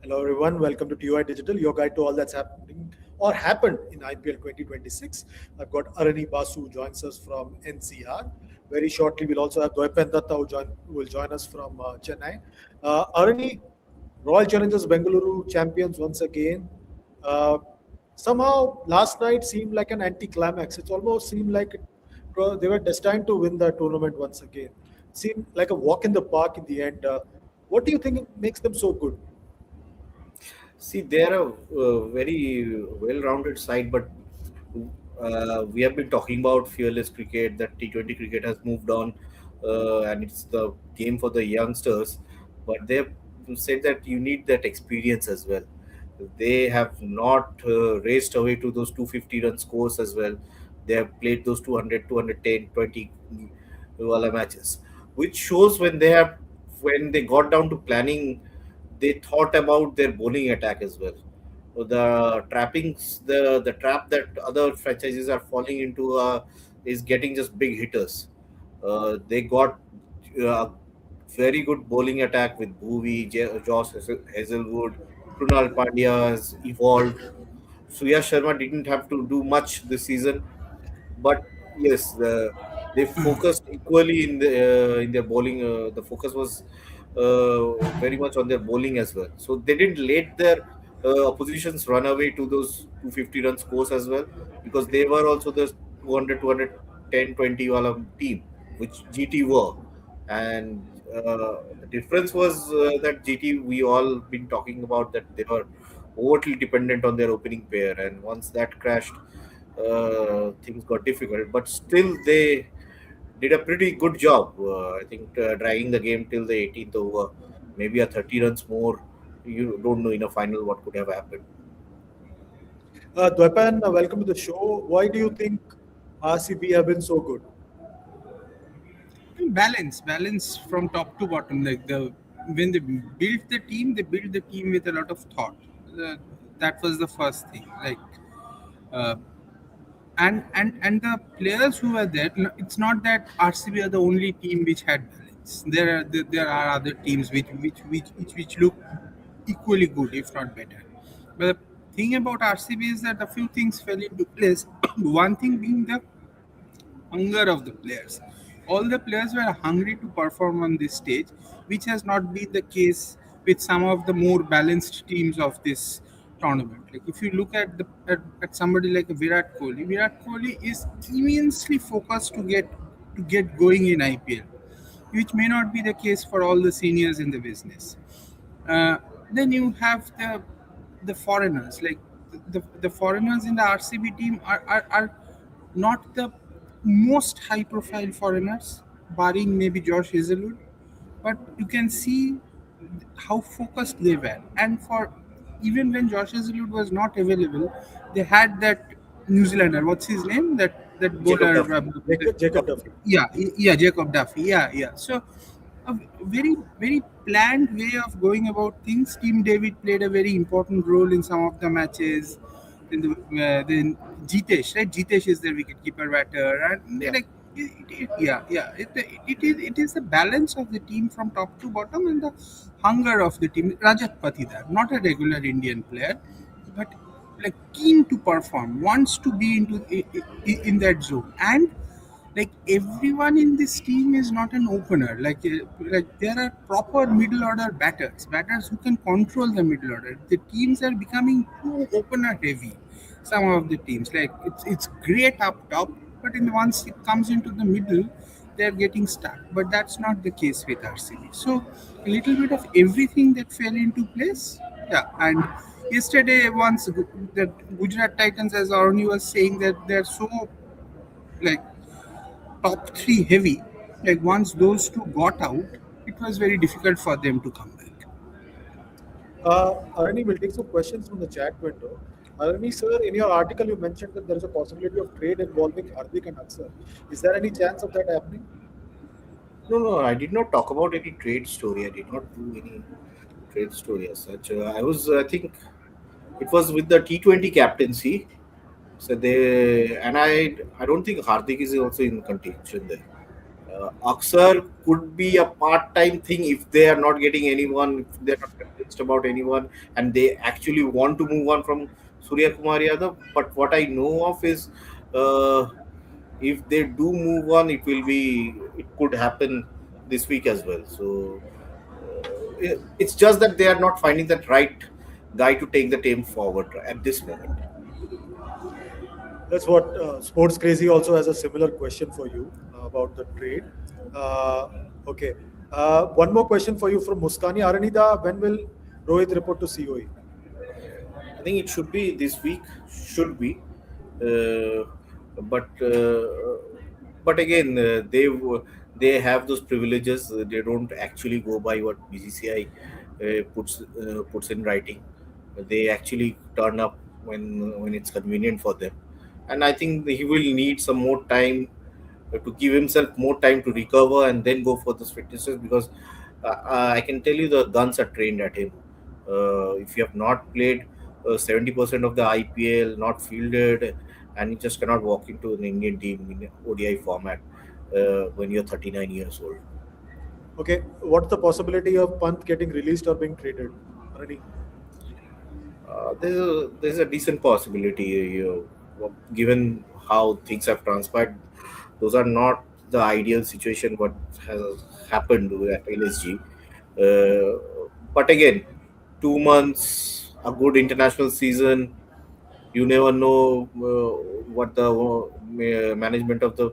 Hello, everyone. Welcome to TUI Digital, your guide to all that's happening or happened in IPL 2026. I've got Arani Basu who joins us from NCR. Very shortly, we'll also have Dwaipen Datta who will join us from Chennai. Arani, Royal Challengers Bengaluru champions once again. Uh, Somehow, last night seemed like an anticlimax. It almost seemed like they were destined to win the tournament once again. Seemed like a walk in the park in the end. What do you think makes them so good? See, they are a very well-rounded side, but we have been talking about fearless cricket. That T20 cricket has moved on, and it's the game for the youngsters. But they have said that you need that experience as well. They have not raced away to those 250 run scores as well. They have played those 200, 210, 20 wala matches, which shows when they got down to planning, they thought about their bowling attack as well. So the trap that other franchises are falling into is getting just big hitters. They got a very good bowling attack with Bhuvi, Josh Hazelwood, Krunal Pandya has evolved. Surya Sharma didn't have to do much this season, but yes, they focused equally in their bowling. The focus was very much on their bowling as well. So they didn't let their oppositions run away to those 250 run scores as well, because they were also the 200, 210, 20 wala team, which GT were. And the difference was that GT, we all been talking about that they were overtly dependent on their opening pair, and once that crashed, things got difficult. But still, they did a pretty good job. I think dragging the game till the 18th over, maybe a 30 runs more. You don't know in a final what could have happened. Dwepan, welcome to the show. Why do you think RCB have been so good? Balance from top to bottom. Like when they built the team with a lot of thought. Uh, that was the first thing. Uh, and the players who were there. It's not that RCB are the only team which had balance. There are other teams which look equally good, if not better. But the thing about RCB is that a few things fell into place. One thing being the hunger of the players. All the players were hungry to perform on this stage, which has not been the case with some of the more balanced teams of this tournament. Like if you look at somebody like Virat Kohli is immensely focused to get going in IPL, which may not be the case for all the seniors in the business. Uh, then you have the foreigners, like the foreigners in the RCB team are not the most high profile foreigners, barring maybe Josh Hazelwood, but you can see how focused they were. And for even when Josh Hazelwood was not available, they had that New Zealander. What's his name? That Jacob bowler. Duffy. Jacob Duffy. Yeah, Jacob Duffy. Yeah. So a very planned way of going about things. Team David played a very important role in some of the matches. Then Jitesh, right? Jitesh is the wicketkeeper batter, and Yeah. like yeah. It is the balance of the team from top to bottom and the hunger of the team. Rajat Patidar, not a regular Indian player, but like keen to perform, wants to be in that zone, and like everyone in this team is not an opener. Like there are proper middle order batters who can control the middle order. The teams are becoming too opener heavy. Some of the teams, like it's great up top, but once it comes into the middle, they're getting stuck. But that's not the case with RCB. So a little bit of everything that fell into place. Yeah. And yesterday, once the Gujarat Titans, as Aruni was saying, that they're so like top three heavy. Like once those two got out, it was very difficult for them to come back. Arani, we'll take some questions from the chat window. Arani, sir, in your article, you mentioned that there is a possibility of trade involving Hardik and Aksar. Is there any chance of that happening? No, I did not talk about any trade story. I did not do any trade story as such. I think, it was with the T20 captaincy. So I don't think Hardik is also in contention there. Aksar could be a part-time thing if they are not getting anyone, if they're not convinced about anyone, and they actually want to move on from Surya Kumar Yadav. But what I know of is, uh, if they do move on, it could happen this week as well. So it's just that they are not finding that right guy to take the team forward at this moment. That's what Sports Crazy also has a similar question for you about the trade. Uh, okay. One more question for you from Muskani Aranida. When will Rohit report to COE? I think it should be this week. Should be, uh, but uh, but again, they have those privileges. They don't actually go by what BCCI puts in writing. They actually turn up when it's convenient for them, and I think he will need some more time to give himself more time to recover and then go for the fitnesses, because I can tell you the guns are trained at him. If you have not played 70% of the IPL, not fielded, and you just cannot walk into an Indian team in ODI format when you're 39 years old. Okay. What's the possibility of Pant getting released or being traded? Arani? There's a decent possibility, given how things have transpired. Those are not the ideal situation what has happened at LSG. But again, 2 months, a good international season. You never know what the management of the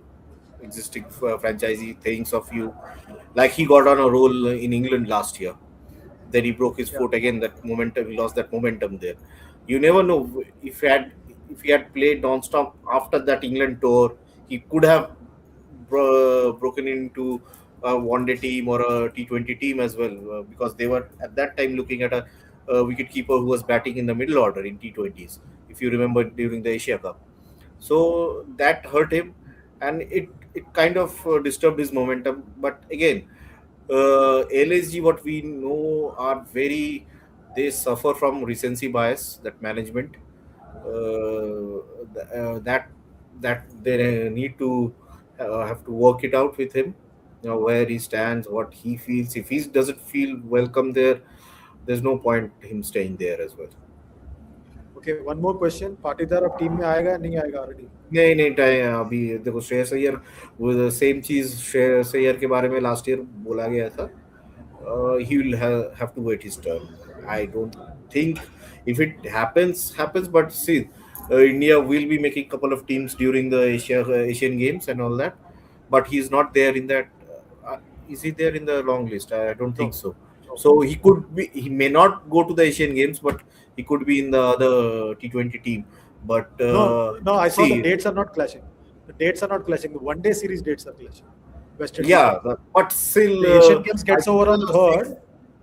existing franchisee thinks of you. Like he got on a roll in England last year, then he broke his Yeah. foot again. That momentum, he lost that momentum there. You never know if he had played non-stop after that England tour, he could have broken into a one-day team or a T20 team as well, because they were at that time looking at a wicket keeper who was batting in the middle order in T20s. If you remember during the Asia Cup, so that hurt him, and it kind of disturbed his momentum. But again, LSG, what we know, are very, they suffer from recency bias. That management, that they need to have to work it out with him. Where he stands, what he feels. If he doesn't feel welcome there, there's no point him staying there as well. Okay. One more question. Patidar अब team में आएगा या नहीं आएगा already? नहीं नहीं time अभी देखो, श्रेयस अय्यर, वो सेम चीज श्रेयस अय्यर के बारे में लास्ट ईयर बोला गया था. He will have to wait his turn. I don't think, if it happens, but see, India will be making couple of teams during the Asian Games and all that, but he's not there in that. Is he there in the long list? I don't think No. so. No. So he may not go to the Asian Games, but he could be in the other T20 team. But No. I saw the see, dates are not clashing. The dates are not clashing. The one-day series dates are clashing. West Indies. yeah, but still, The Asian Games gets I over on think third.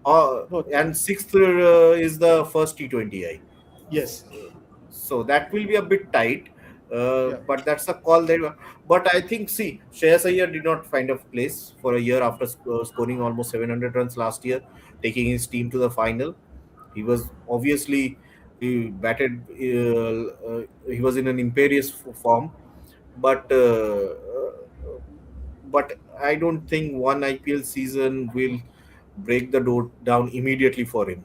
No. and sixth is the first T20. Yes. So that will be a bit tight, Yeah. but that's a call that. But I think, see, Shreyas Iyer did not find a place for a year after scoring almost 700 runs last year, taking his team to the final. He was obviously, he batted. He was in an imperious form, but I don't think one IPL season will break the door down immediately for him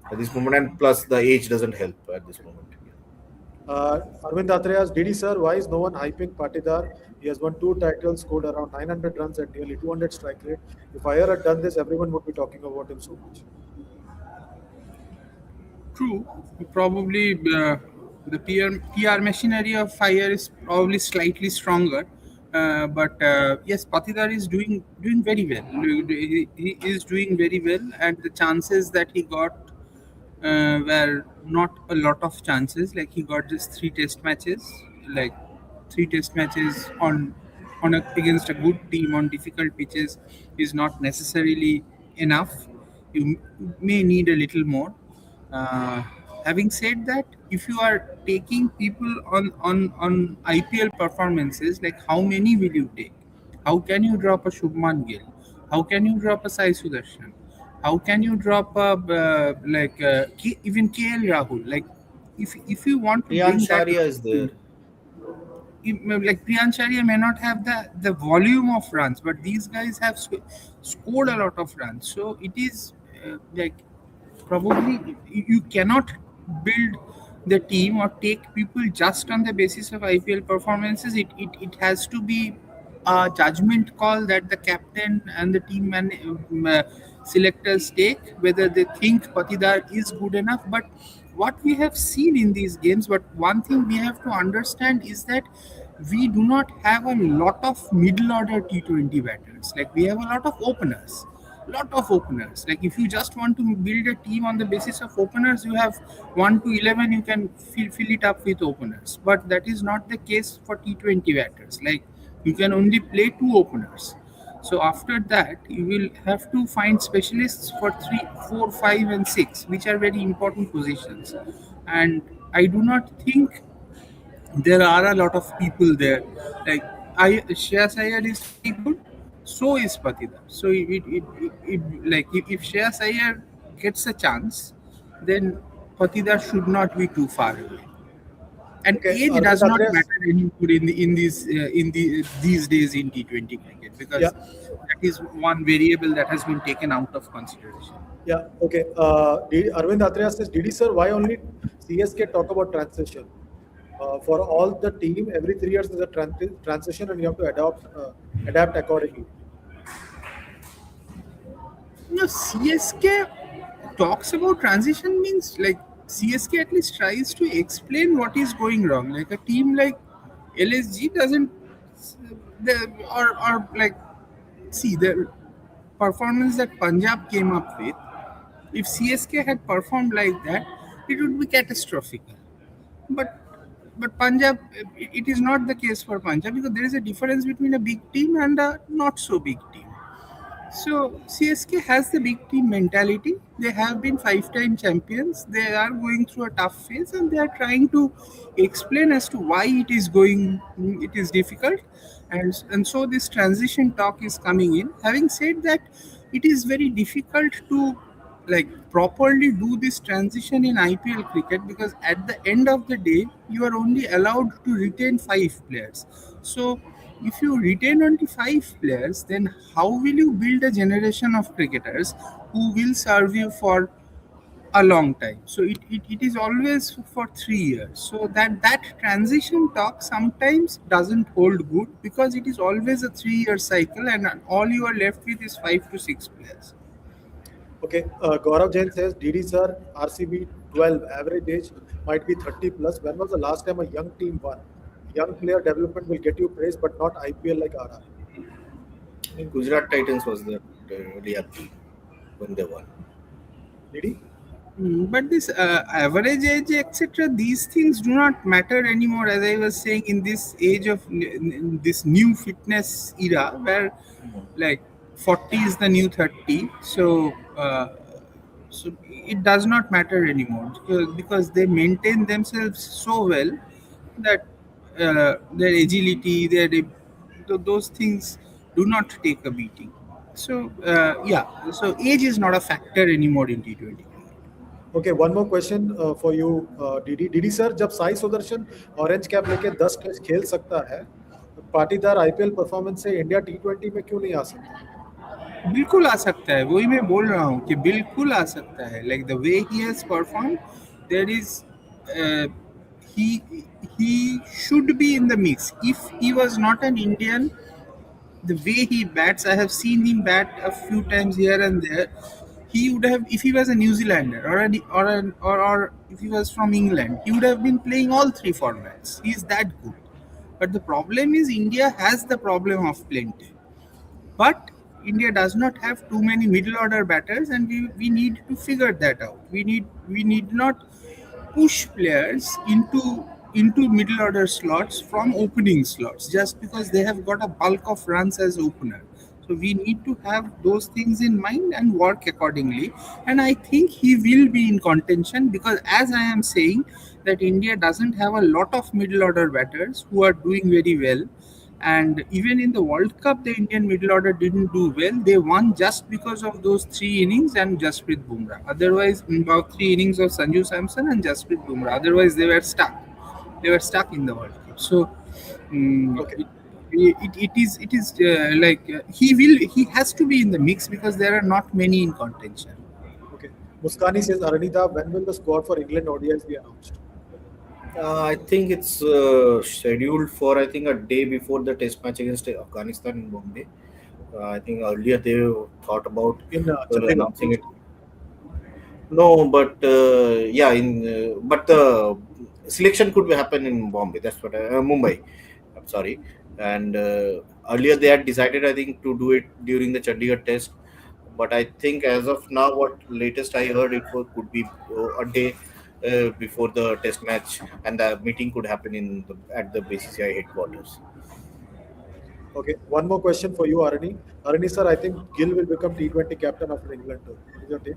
at this moment, and plus the age doesn't help at this moment. Arvind Atreyas, Didi sir, why is no one hyping Patidar? He has won 2 titles, scored around 900 runs at nearly 200 strike rate. If Iyer had done this, everyone would be talking about him so much. True. Probably the PR machinery of Fire is probably slightly stronger. But yes, Patidar is doing very well. He is doing very well, and the chances that he got were not a lot of chances. Like he got just 3 test matches, like 3 test matches against a good team on difficult pitches is not necessarily enough. You may need a little more. Uh, Having said that, if you are taking people on IPL performances, like how many will you take? How can you drop a Shubman Gill? How can you drop a Sai Sudarshan? How can you drop a even KL Rahul? Like if you want to Riyan bring that, Sharia is there. like Priyancharia may not have the volume of runs, but these guys have scored a lot of runs. So it is like probably you cannot build the team or take people just on the basis of IPL performances. It has to be a judgment call that the captain and the selectors take, whether they think Patidar is good enough. But what we have seen in these games, but one thing we have to understand is that we do not have a lot of middle order T20 batters. Like we have a lot of openers. Like if you just want to build a team on the basis of openers, you have 1 to 11, you can fill it up with openers. But that is not the case for T20 batters. Like you can only play 2 openers. So after that, you will have to find specialists for 3, 4, 5, and 6, which are very important positions. And I do not think there are a lot of people there. Like Shreyas Iyer is very good, so is Patidar. So like if Shreyas Iyer gets a chance, then Patidar should not be too far away. And Okay, age Arvind does not Atrias. matter anymore in these days in T20 cricket, because Yeah, that is one variable that has been taken out of consideration. yeah. Okay. Arvind Atrias says, Didi sir, why only CSK talk about transition? For all the team, every 3 years is a transition, and you have to adapt accordingly. CSK talks about transition means like CSK at least tries to explain what is going wrong. Like a team like LSG doesn't, or like, see the performance that Punjab came up with. If CSK had performed like that, it would be catastrophic. But Punjab, it is not the case for Punjab, because there is a difference between a big team and a not so big team. So CSK has the big team mentality. They have been 5-time champions. They are going through a tough phase, and they are trying to explain as to why it is difficult, and so this transition talk is coming in. Having said that, it is very difficult to like properly do this transition in IPL cricket, because at the end of the day you are only allowed to retain 5 players. So if you retain only 5 players, then how will you build a generation of cricketers who will serve you for a long time? So it is always for 3 years. So that transition talk sometimes doesn't hold good, because it is always a 3-year cycle, and all you are left with is 5 to 6 players. Okay, Gaurav Jain says, Didi sir, RCB 12, average age might be 30 plus. When was the last time a young team won? Young player development will get you praise, but not IPL like RR. I think Gujarat Titans was the earlier team when they won. Didi? But this average age, etc., these things do not matter anymore. As I was saying, in this age of this new fitness era, where like 40 is the new 30, so it does not matter anymore, because they maintain themselves so well that their agility, those things do not take a beating. So yeah, so age is not a factor anymore in T20. Okay, one more question for you, Didi. Didi sir, जब Sai Sudarshan orange cap लेके 10 test खेल सकता है, Patidar IPL performance से India टी20 में क्यों नहीं आ सकता? बिल्कुल आ सकता है, वही मैं बोल रहा हूँ कि बिल्कुल आ सकता है. Like the way he has perform, there is he should be in the mix. If he was not an Indian, the way he bats, I have seen him bat a few times here and there. He would have, if he was a New Zealander or if he was from England, he would have been playing all 3 formats. He is that good. But the problem is, India has the problem of plenty. But India does not have too many middle order batters, and we need to figure that out. We need not push players into middle order slots from opening slots just because they have got a bulk of runs as opener. So we need to have those things in mind and work accordingly. And I think he will be in contention, because as I am saying, that India doesn't have a lot of middle order batters who are doing very well. And even in the World Cup, the Indian middle order didn't do well. They won just because of those 3 innings and Jasprit Bumrah. Otherwise, about 3 innings of Sanju Samson and Jasprit Bumrah. Otherwise, they were stuck. They were stuck in the World Cup. So mm, Okay, it is he has to be in the mix because there are not many in contention. okay. Muskani says, Aranita, when will the squad for England ODIs be announced? I think it's scheduled for I think a day before the test match against Afghanistan in Bombay. I think earlier they thought about In Chandigarh. announcing it. No, but yeah, in but the selection could happen in Bombay. That's what Mumbai. I'm sorry. And earlier they had decided, I think, to do it during the Chandigarh test. But I think as of now, what latest I heard, could be a day before the test match, and the meeting could happen at the BCCI headquarters. Okay, one more question for you, Arani. Arani sir, I think Gill will become T20 captain after England tour. What is your take?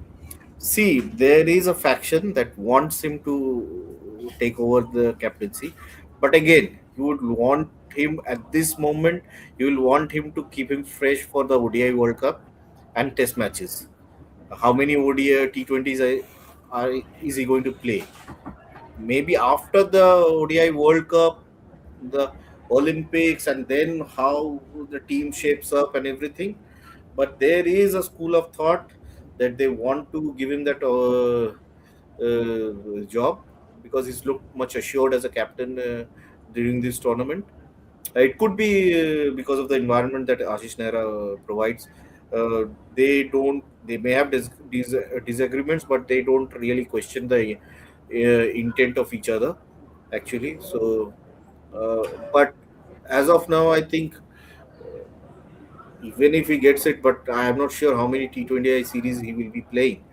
See, there is a faction that wants him to take over the captaincy, but again, you would want him at this moment. You will want him to keep him fresh for the ODI World Cup and Test matches. How many ODI T20s is he going to play? Maybe after the ODI World Cup, the Olympics, and then how the team shapes up and everything. But there is a school of thought that they want to give him that job because he's looked much assured as a captain during this tournament. It could be because of the environment that Ashish Nehra provides. They don't. They may have disagreements, but they don't really question the intent of each other. Actually, so but as of now, I think even if he gets it, but I am not sure how many T20I series he will be playing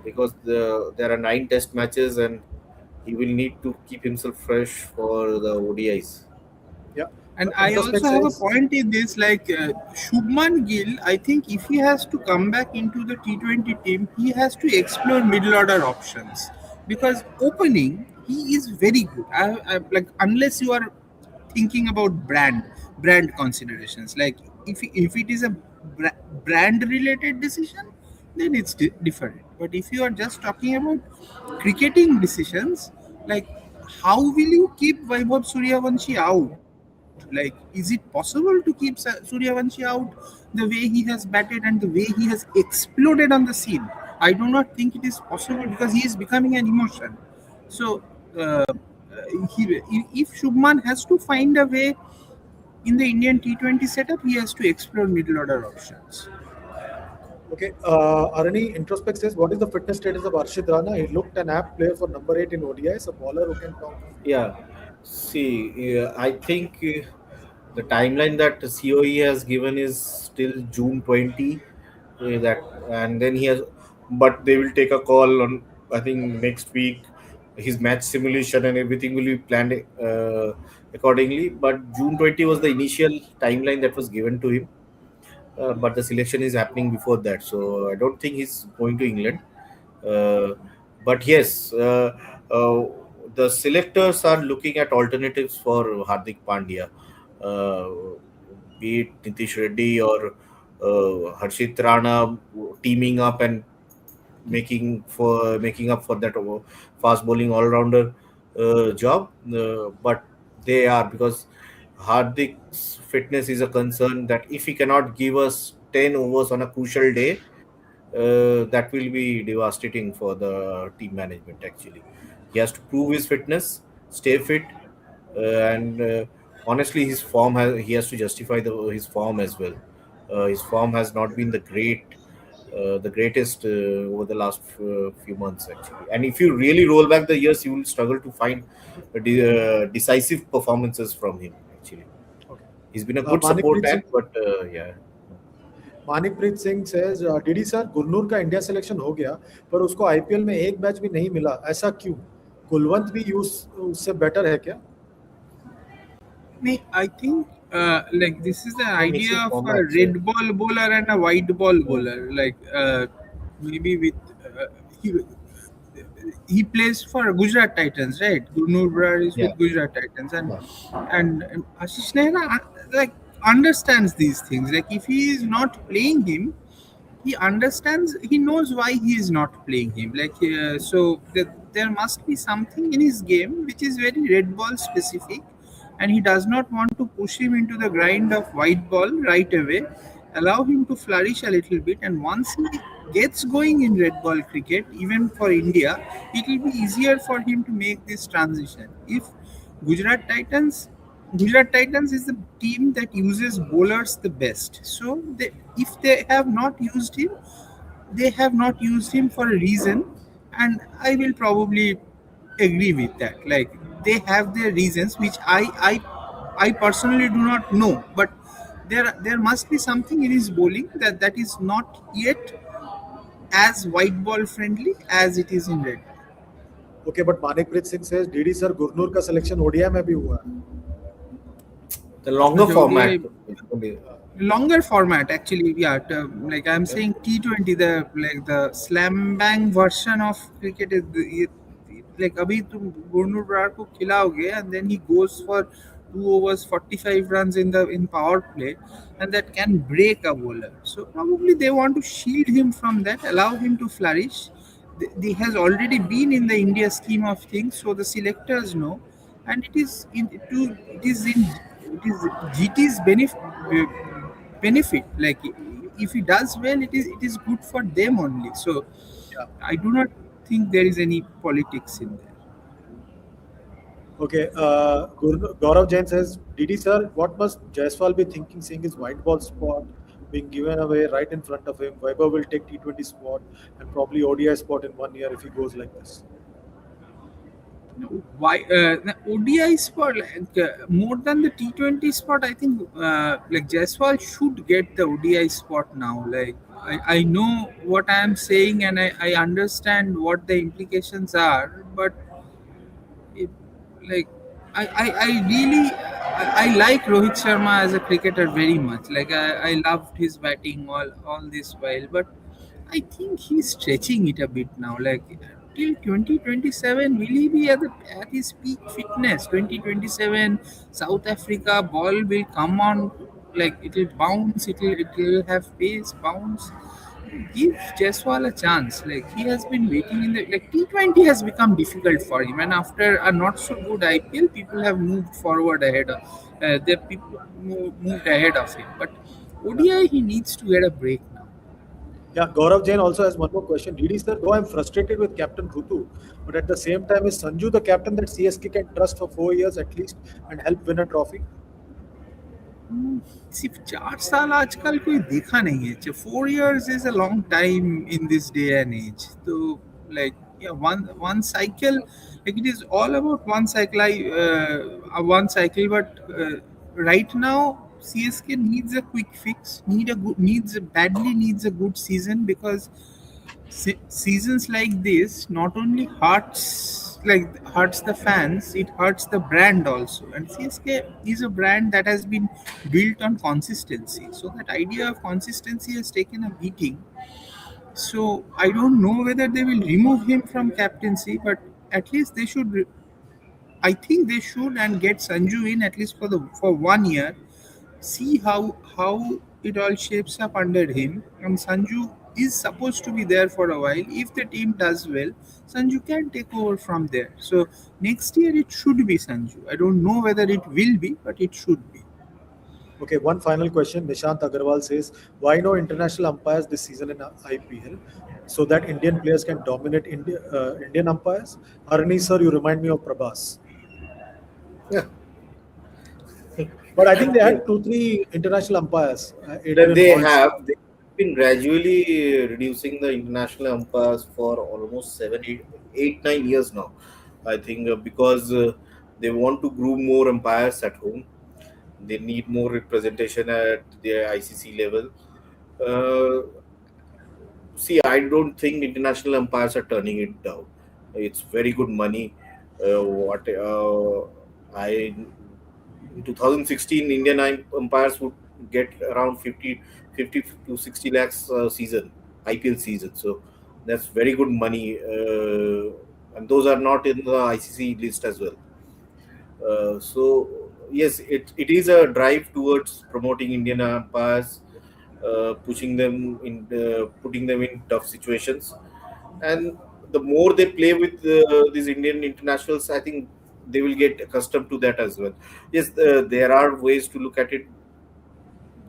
because there are 9 test matches and he will need to keep himself fresh for the ODIs. Yeah. And I Introspect also have a says, point in this, like Shubman Gill. I think if he has to come back into the T20 team, he has to explore middle order options because opening he is very good. Like unless you are thinking about brand considerations, like if it is a brand related decision, then it's different. But if you are just talking about cricketing decisions, like how will you keep Vaibhav Suryavanshi out? Like, is it possible to keep Suryavanshi out the way he has batted and the way he has exploded on the scene? I do not think it is possible because he is becoming an emotion. So, if Shubman has to find a way in the Indian T20 setup, he has to explore middle order options. okay, Arani, Introspect says, what is the fitness status of Arshid Rana? He looked an apt player for number 8 in ODIs, a bowler who can talk. Yeah. See, I think the timeline that COE has given is till June 20. That and then he has, but they will take a call on I think next week. His match simulation and everything will be planned accordingly. But June 20 was the initial timeline that was given to him. But the selection is happening before that, so I don't think he's going to England. Uh, but yes, the selectors are looking at alternatives for Hardik Pandya, uh, be it Nitish Reddy or Harshit Rana teaming up and making up for that fast bowling all rounder job. But they are because Hardik's fitness is a concern that if he cannot give us 10 overs on a crucial day, that will be devastating for the team management. Actually, he has to prove his fitness, stay fit, and honestly, he has to justify his form as well. His form has not been the greatest over the last few months actually. And if you really roll back the years, you will struggle to find decisive performances from him. Actually, Okay. he's been a good support Manikpreet Singh, act, but yeah. Manikpreet Singh says, DD sir Gurnoor का India selection हो गया पर उसको IPL में एक match भी नहीं मिला ऐसा क्यों कुलवंत भी यूज उससे बेटर है क्या I think like this is the What makes idea his of form a match? red ball bowler and a white ball bowler. Like maybe with he he plays for Gujarat Titans, right? Gurnur Brar is Yeah. with Gujarat Titans, Yeah. and Ashish Nehra like understands these things. Like if he is not playing him, he understands. He knows why he is not playing him. Like so there must be something in his game which is very red ball specific, and he does not want to push him into the grind of white ball right away. Allow him to flourish a little bit, and once he gets going in red ball cricket, even for India, it will be easier for him to make this transition. If Gujarat Titans Gujarat Titans is the team that uses bowlers the best. So if they have not used him, they have not used him for a reason, and I will probably agree with that. Like, they have their reasons, which I personally do not know, but there must be something in his bowling that is not yet as white ball friendly as it is in red. Okay, but Manekpreet Singh says DD sir Gurnur का selection ODI में भी हुआ है. The longer The format. ODI longer format actually, yeah, like I'm saying T20, the slam bang version of cricket is like abhi tum Gurnur Brar ko khilaoge and then he goes for 2 overs 45 runs in power play, and that can break a bowler. So probably they want to shield him from that, allow him to flourish. He has already been in the India scheme of things, so the selectors know, and it is GT's benefit. Like, if he does well, it is good for them only. So Yeah. I do not think there is any politics in there. Okay, Gaurav Jain says, DD sir, what must Jaiswal be thinking seeing his white ball spot being given away right in front of him? Weber will take T20 spot and probably ODI spot in 1 year if he goes like this. Why the ODI spot, like, more than the T20 spot? I think like Jaiswal should get the ODI spot now. Like, I know what I am saying, and I understand what the implications are, but it, like I like Rohit Sharma as a cricketer very much. Like, I loved his batting all this while, but I think he's stretching it a bit now. Like, till 2027, will he be at his peak fitness? 2027, South Africa ball will come on, like, it'll bounce, it'll have pace, bounce. Give Jaiswal a chance. Like, he has been waiting in the, like, T20 has become difficult for him, and after a not so good IPL, people have moved forward ahead of the people moved ahead of him. But ODI, he needs to get a break now. Yeah, Gaurav Jain also has one more question. DD sir, though I'm frustrated with Captain Rutu, but at the same time, is Sanju the captain that CSK can trust for 4 years at least and help win a trophy? सिर्फ 4 साल आजकल कोई देखा नहीं है. 4 years is a long time in this day and age. So, like, yeah, one cycle, like, it is all about one cycle. But right now CSK needs a quick fix. Badly needs a good season, because seasons like this not only hurts the fans, it hurts the brand also. And CSK is a brand that has been built on consistency, so that idea of consistency has taken a beating. So I don't know whether they will remove him from captaincy, but at least they should I think they should, and get Sanju in at least for 1 year. See how it all shapes up under him. And Sanju is supposed to be there for a while. If the team does well, Sanju can take over from there. So next year it should be Sanju. I don't know whether it will be, but it should be. Okay, one final question. Nishant Agarwal says, why no international umpires this season in IPL so that Indian players can dominate Indian umpires? Arani sir, you remind me of Prabhas. Yeah. But I think they had 2-3 international umpires. That they've been gradually reducing the international umpires for almost 9 years now. I think because they want to groom more umpires at home. They need more representation at the ICC level. See, I don't think international umpires are turning it down. It's very good money. What I In 2016, Indian umpires would get around 50 to 60 lakhs season, IPL season. So that's very good money. And those are not in the ICC list as well. So yes, it is a drive towards promoting Indian umpires, putting them in tough situations. And the more they play with these Indian internationals, I think they will get accustomed to that as well. Yes, there are ways to look at it.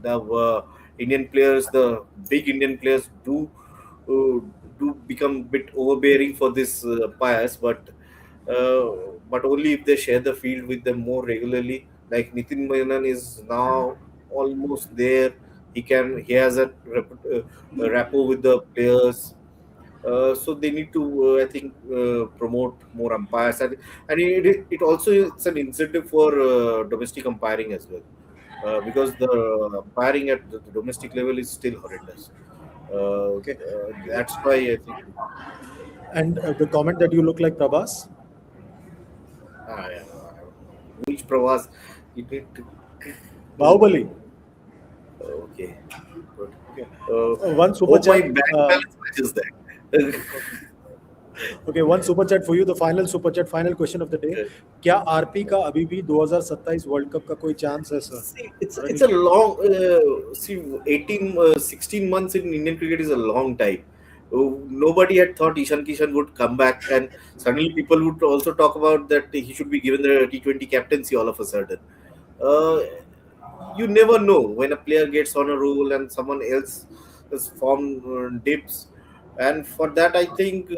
The Indian players, the big Indian players, uh, do become a bit overbearing for this umpires, uh, but only if they share the field with them more regularly. Like Nitin Menon is now almost there. He has a rapport with the players. So they need to, I think, promote more umpires, and it also it's an incentive for domestic umpiring as well, because the umpiring at the domestic level is still horrendous. Okay. That's why I think. And the comment that you look like Prabhas. Yeah, which Pravas? You need to. Bahubali. Okay, good. Okay. Uh, One super hope my chat. bank balance matches that. Okay, one super chat for you. The final super chat, final question of the day. Okay. क्या RP का अभी भी 2027 world cup का कोई chance है sir? See, it's a long see 18 16 months in Indian cricket is a long time. Nobody had thought Ishan Kishan would come back, and suddenly people would also talk about that he should be given the T20 captaincy all of a sudden. Uh, you never know when a player gets on a roll and someone else's form dips. And for that, I think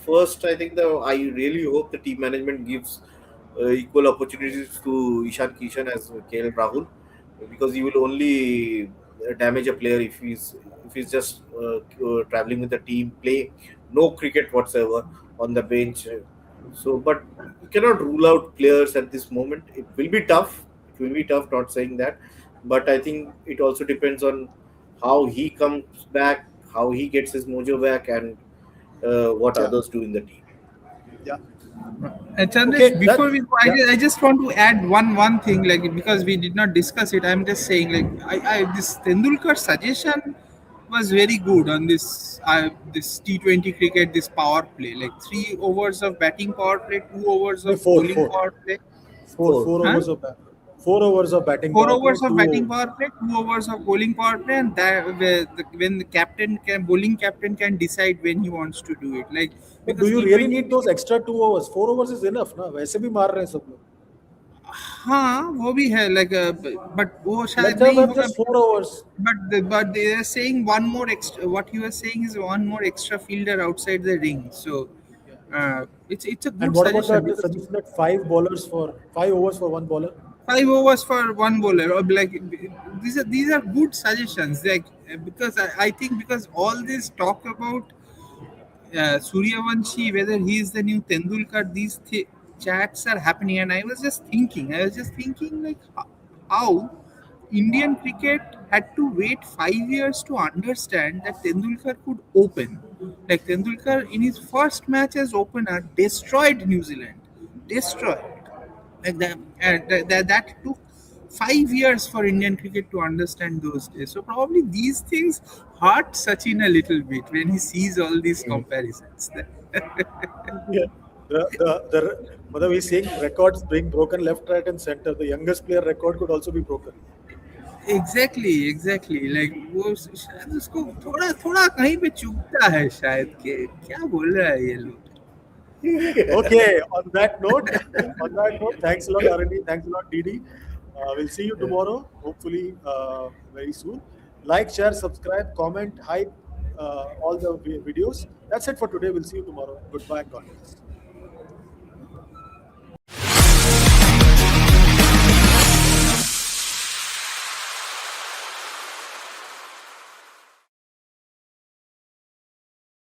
first, I think I really hope the team management gives equal opportunities to Ishan Kishan as KL Rahul, because he will only damage a player if he's just traveling with the team, play no cricket whatsoever on the bench. So, but you cannot rule out players at this moment. It will be tough. It will be tough. Not saying that, but I think it also depends on how he comes back, how he gets his mojo back, and what Yeah, others do in the team. yeah. Chandresh, Okay, before that we go, yeah. I just want to add one thing, like because we did not discuss it. I'm just saying, like I this Tendulkar suggestion was very good on this T20 cricket, this power play, like 3 overs of batting power play, 2 overs No, of four, bowling four, power play, four, Four. four huh? overs of 4 overs of batting Four power play, overs of two batting overs. power play, 2 overs of bowling power play, and that when the bowling captain can decide when he wants to do it, like But do because you really T20 need those cricket. extra 2 overs? 4 overs is enough, ना? वैसे भी मार रहे हैं सब लोग. हाँ वो भी है like but वो शायद Let them नहीं have होगा just 4 overs. but they are saying one more extra, what you are saying is one more extra fielder outside the ring, so Yeah. it's a And good what about suggestion the because suggestion that 5 bowlers for 5 overs for one bowler? 5 overs for one bowler, or like these are good suggestions, like because I think because all this talk about Suryavanshi, whether he is the new Tendulkar, these chats are happening, and I was just thinking, like how Indian cricket had to wait 5 years to understand that Tendulkar could open. Like Tendulkar in his first match as opener destroyed New Zealand, destroyed. Like that, that took 5 years for Indian cricket to understand those days. So probably these things hurt Sachin a little bit when he sees all these comparisons. Yeah. मतलब he's saying records being broken left, right, and center. The youngest player record could also be broken. Exactly like वो शायद उसको थोड़ा थोड़ा कहीं पे चुभता है शायद कि क्या बोल रहा है ये लोग. Okay. On that note, thanks a lot, Arani. Thanks a lot, Didi. We'll see you tomorrow. Hopefully, very soon. Like, share, subscribe, comment, hype all the videos. That's it for today. We'll see you tomorrow. Goodbye and God bless.